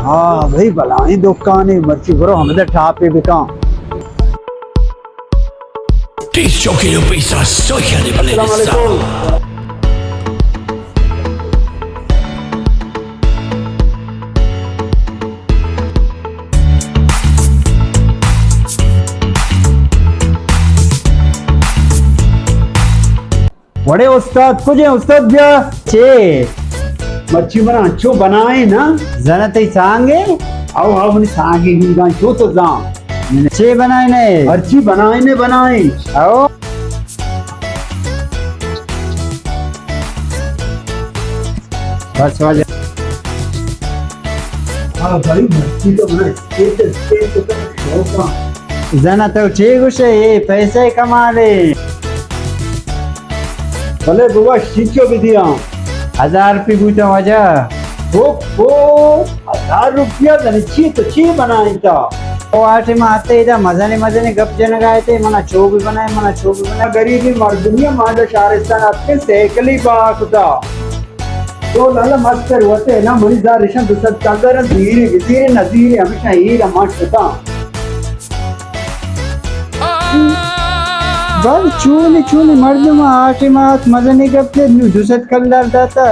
हाँ भाई भलाई दुकान है मर्ची करो हमें तो ठापे बिका 18 kilo pizza, soy Hannibal in the style. बड़े उस्ताद कुछ है उस्ताद जा चे मच्छी बना अच्छो बनाए ना जरा ते सांगे आओ आओ मने सांगे ही गां छो तो जा चे बनाए ने अच्छी बनाए ने बनाए आओ बस वाजा हाँ भाई मच्छी तो बनाए तो जना तो ठीक उसे ये पैसे कमा ले भले बुआ शीचो भी दिया 1000 रुपये पूछा वजह वो 1000 रुपया अच्छी तो अच्छी बनाई था वो आटे में आते ही था मजा ने गप जन गाए थे मना चो भी बनाए गरीबी मर्दनिया माजा शारिस्तान आपके सेकली बाक था तो लाला मस्त होते ना मरीजा रिशन तो सब चलकर धीरे धीरे नजीरे हमेशा ही रमाश था बल चूनी मर्द में आटे मात मजा नहीं करते दूसरे कल डालता था